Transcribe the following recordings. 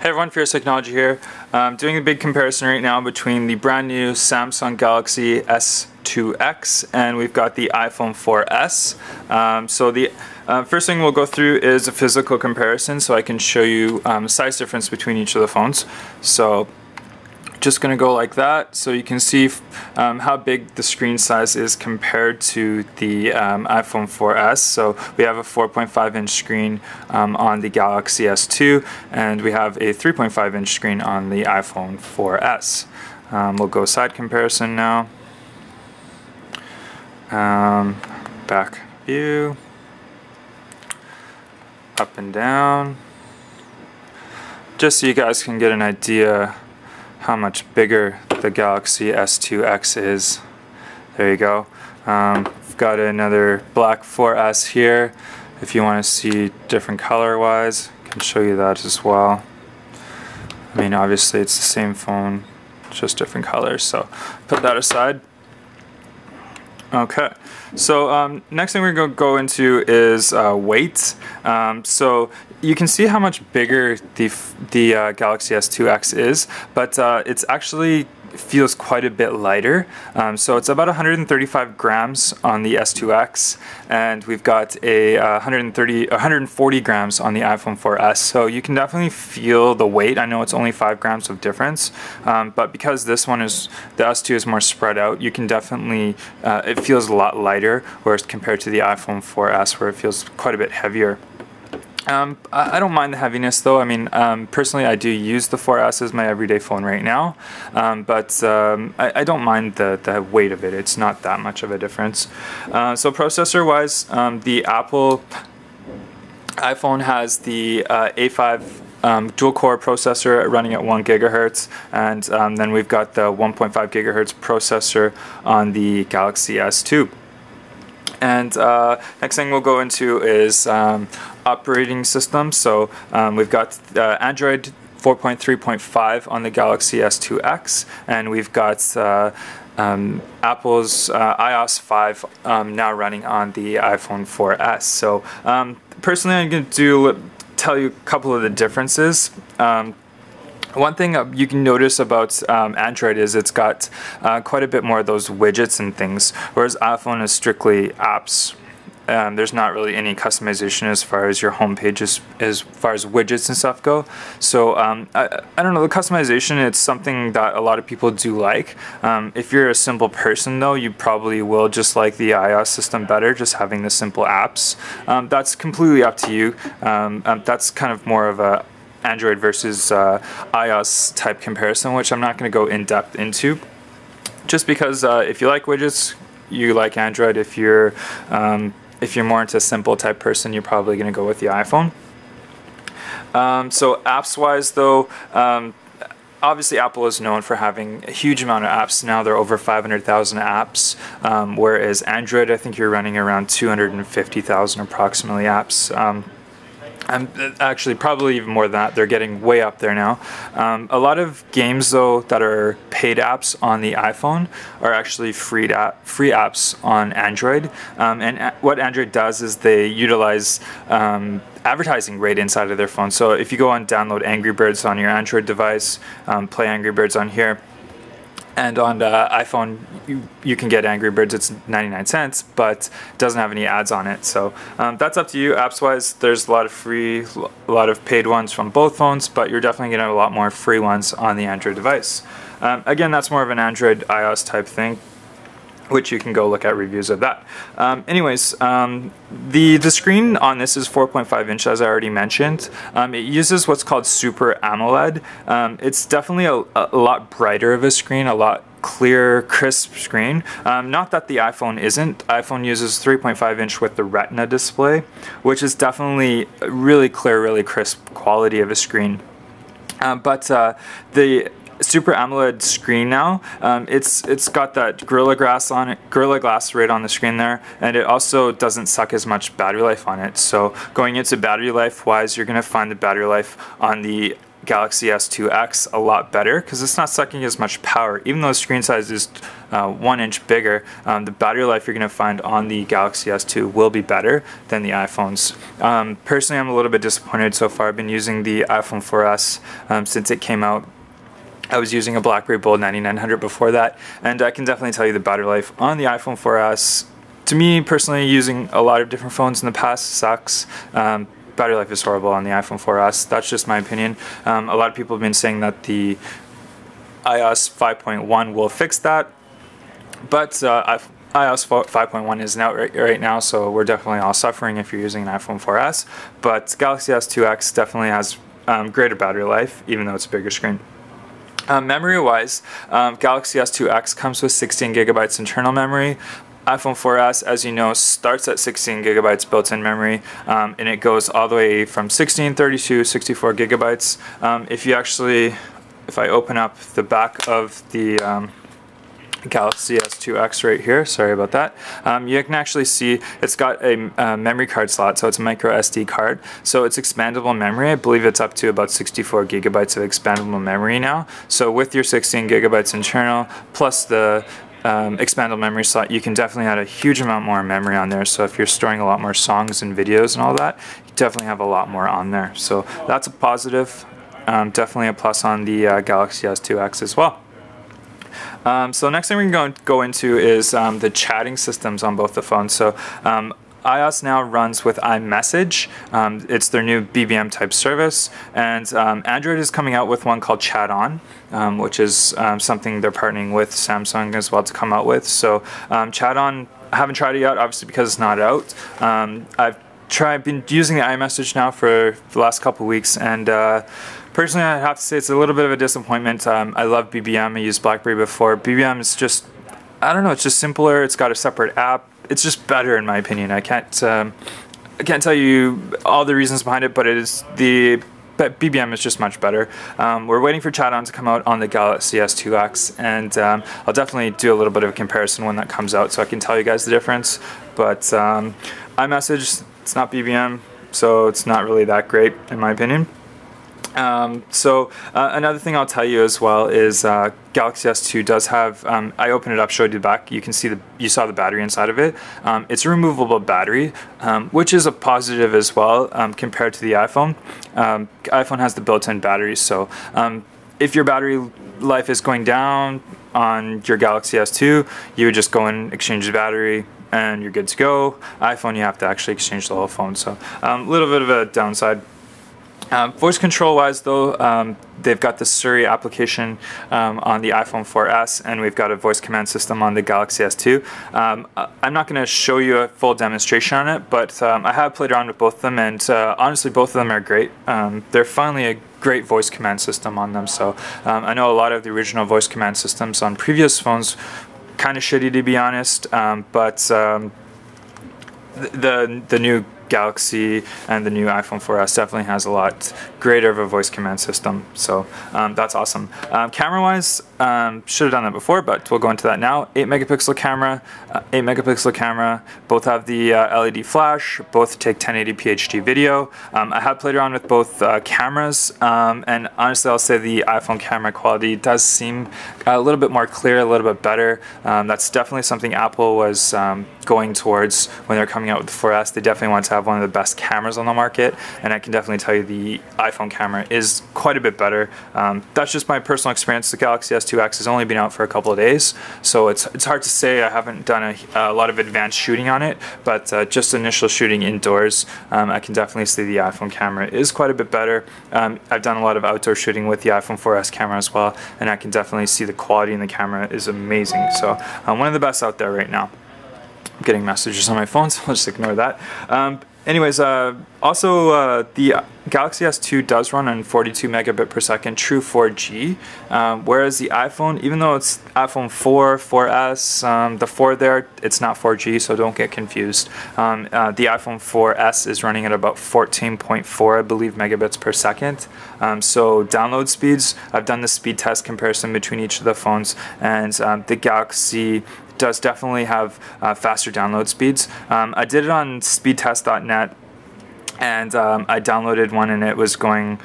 Hey everyone, Fierce Technology here. Doing a big comparison right now between the brand new Samsung Galaxy S2X and we've got the iPhone 4S. So the first thing we'll go through is a physical comparison so I can show you size difference between each of the phones. So just going to go like that so you can see how big the screen size is compared to the iPhone 4S. So we have a 4.5 inch screen on the Galaxy S2 and we have a 3.5 inch screen on the iPhone 4S. We'll go side comparison now. Back view, up and down, just so you guys can get an idea how much bigger the Galaxy S2X is. There you go. We've got another black 4S here. If you want to see different color wise, I can show you that as well. I mean, obviously it's the same phone, just different colors, so put that aside. Okay, so next thing we're going to go into is weight. So you can see how much bigger the Galaxy S2X is, but it's actually feels quite a bit lighter. So it's about 135 grams on the S2X, and we've got a 140 grams on the iPhone 4S. So you can definitely feel the weight. I know it's only 5 grams of difference, but because this one is, the S2 is more spread out, you can definitely, it feels a lot lighter, whereas compared to the iPhone 4S where it feels quite a bit heavier. I don't mind the heaviness though. I mean, personally I do use the 4S as my everyday phone right now, but I don't mind the weight of it. It's not that much of a difference. So processor wise, the Apple iPhone has the A5 dual core processor running at 1 gigahertz, and then we've got the 1.5 gigahertz processor on the Galaxy S2. And next thing we'll go into is operating system. So we've got Android 4.3.5 on the Galaxy S2X, and we've got Apple's iOS 5 now running on the iPhone 4S. So personally, I'm going to tell you a couple of the differences. One thing you can notice about Android is it's got quite a bit more of those widgets and things, whereas iPhone is strictly apps. There's not really any customization as far as your home pages, as far as widgets and stuff go. So I don't know, the customization, it's something that a lot of people do like. If you're a simple person though, you probably will just like the iOS system better, just having the simple apps. That's completely up to you. That's kind of more of a Android versus iOS type comparison, which I'm not going to go in depth into, just because if you like widgets, you like Android. If you're more into a simple type person, you're probably going to go with the iPhone. So apps wise though, obviously Apple is known for having a huge amount of apps. Now they're over 500,000 apps, whereas Android, I think you're running around 250,000 approximately apps. And actually probably even more than that. They're getting way up there now. A lot of games though that are paid apps on the iPhone are actually free apps on Android. And what Android does is they utilize advertising right inside of their phone. So if you go on download Angry Birds on your Android device, play Angry Birds on here, and on the iPhone, you can get Angry Birds. It's 99 cents, but it doesn't have any ads on it. So that's up to you. Apps-wise, there's a lot of free, a lot of paid ones from both phones, but you're definitely going to have a lot more free ones on the Android device. Again, that's more of an Android iOS type thing, which you can go look at reviews of that. Anyways, the screen on this is 4.5 inch, as I already mentioned. It uses what's called Super AMOLED. It's definitely a lot brighter of a screen, a lot clear, crisp screen. Not that the iPhone isn't. iPhone uses 3.5 inch with the Retina display, which is definitely really clear, really crisp quality of a screen. But the Super AMOLED screen now, it's got that Gorilla Glass on it, Gorilla Glass right on the screen there, and it also doesn't suck as much battery life on it. So going into battery life wise, you're going to find the battery life on the Galaxy S2X a lot better because it's not sucking as much power. Even though the screen size is 1 inch bigger, the battery life you're going to find on the Galaxy S2 will be better than the iPhones. Personally, I'm a little bit disappointed so far. I've been using the iPhone 4S since it came out. I was using a BlackBerry Bold 9900 before that, and I can definitely tell you the battery life on the iPhone 4S, to me personally, using a lot of different phones in the past, sucks. Battery life is horrible on the iPhone 4S. That's just my opinion. A lot of people have been saying that the iOS 5.1 will fix that, but iOS 5.1 isn't out right now, so we're definitely all suffering if you're using an iPhone 4S. But Galaxy S2X definitely has greater battery life, even though it's a bigger screen. Memory-wise, Galaxy S2X comes with 16 gigabytes internal memory. iPhone 4S, as you know, starts at 16 gigabytes built-in memory, and it goes all the way from 16, 32, 64 gigabytes. If I open up the back of the Galaxy S2X right here, sorry about that, you can actually see it's got a memory card slot, so it's a micro SD card, so it's expandable memory. I believe it's up to about 64 gigabytes of expandable memory now. So with your 16 gigabytes internal plus the expandable memory slot, you can definitely add a huge amount more memory on there. So if you're storing a lot more songs and videos and all that, you definitely have a lot more on there. So that's a positive, definitely a plus on the Galaxy S2X as well. So next thing we can go into is the chatting systems on both the phones. So iOS now runs with iMessage. It's their new BBM type service, and Android is coming out with one called Chat On, which is something they're partnering with Samsung as well to come out with. So Chat On, I haven't tried it yet, obviously because it's not out. I've been using the iMessage now for the last couple of weeks, and personally I have to say it's a little bit of a disappointment. I love BBM. I used BlackBerry before. BBM is just, I don't know, it's just simpler. It's got a separate app. It's just better in my opinion. I can't tell you all the reasons behind it, but BBM is just much better. We're waiting for Chat On to come out on the Galaxy S2X, and I'll definitely do a little bit of a comparison when that comes out so I can tell you guys the difference. But iMessage, it's not BBM, so it's not really that great in my opinion. Another thing I'll tell you as well is Galaxy S2 does have, I opened it up, showed you the back, you can see you saw the battery inside of it. It's a removable battery, which is a positive as well compared to the iPhone. iPhone has the built-in battery, so if your battery life is going down on your Galaxy S2, you would just go and exchange the battery and you're good to go. iPhone, you have to actually exchange the whole phone, so a little bit of a downside. Voice control wise though, they've got the Siri application on the iPhone 4S, and we've got a voice command system on the Galaxy S2. I'm not going to show you a full demonstration on it, but I have played around with both of them, and honestly both of them are great. They're finally a great voice command system on them. So I know a lot of the original voice command systems on previous phones kind of shitty, to be honest, but the new Galaxy and the new iPhone 4S definitely has a lot greater of a voice command system, so that's awesome. Camera wise, should have done that before, but we'll go into that now. 8 megapixel camera, both have the LED flash, both take 1080p HD video. I have played around with both cameras, and honestly I'll say the iPhone camera quality does seem a little bit more clear, a little bit better. That's definitely something Apple was going towards when they're coming out with the 4S. They definitely want to have one of the best cameras on the market, and I can definitely tell you the iPhone camera is quite a bit better. That's just my personal experience. The Galaxy S2X has only been out for a couple of days, so it's hard to say. I haven't done a lot of advanced shooting on it, but just initial shooting indoors, I can definitely see the iPhone camera is quite a bit better. I've done a lot of outdoor shooting with the iPhone 4S camera as well, and I can definitely see the quality in the camera is amazing. So one of the best out there right now. I'm getting messages on my phone, so I'll just ignore that. Anyways, also the Galaxy S2 does run on 42 megabit per second true 4G, whereas the iPhone, even though it's iPhone 4, 4S, the 4 there, it's not 4G, so don't get confused. The iPhone 4S is running at about 14.4, I believe, megabits per second. So download speeds, I've done the speed test comparison between each of the phones, and the Galaxy does definitely have faster download speeds. I did it on speedtest.net. and I downloaded one, and it was going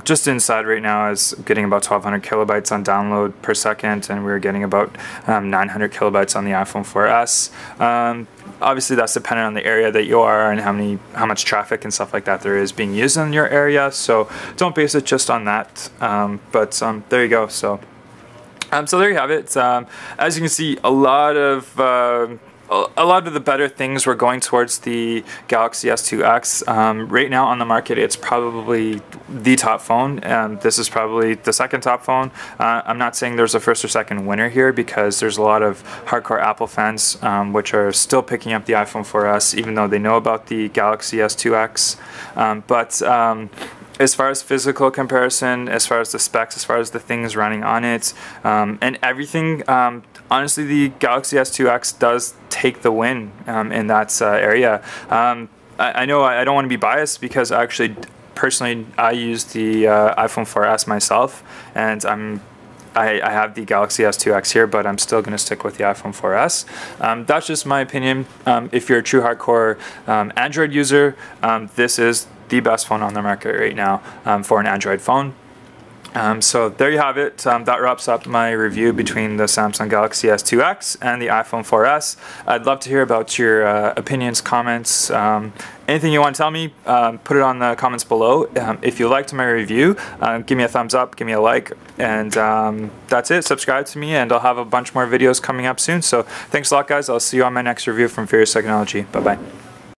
just inside right now is getting about 1200 kilobytes on download per second, and we were getting about 900 kilobytes on the iPhone 4S. Obviously that's dependent on the area that you are and how much traffic and stuff like that there is being used in your area, so don't base it just on that, but there you go. So there you have it. As you can see, a lot of the better things were going towards the Galaxy S2X. Right now on the market, it's probably the top phone. This is probably the second top phone. I'm not saying there's a first or second winner here, because there's a lot of hardcore Apple fans which are still picking up the iPhone 4S, even though they know about the Galaxy S2X. As far as physical comparison, as far as the specs, as far as the things running on it, and everything, honestly, the Galaxy S2X does take the win in that area. I know I don't want to be biased, because actually, personally, I use the iPhone 4S myself, and I have the Galaxy S2X here, but I'm still going to stick with the iPhone 4S. That's just my opinion. If you're a true hardcore Android user, this is the best phone on the market right now for an Android phone. So there you have it. That wraps up my review between the Samsung Galaxy S2X and the iPhone 4S. I'd love to hear about your opinions, comments, anything you want to tell me, put it on the comments below. If you liked my review, give me a thumbs up, give me a like, and that's it. Subscribe to me, and I'll have a bunch more videos coming up soon. So thanks a lot, guys. I'll see you on my next review from Furious Technology. Bye-bye.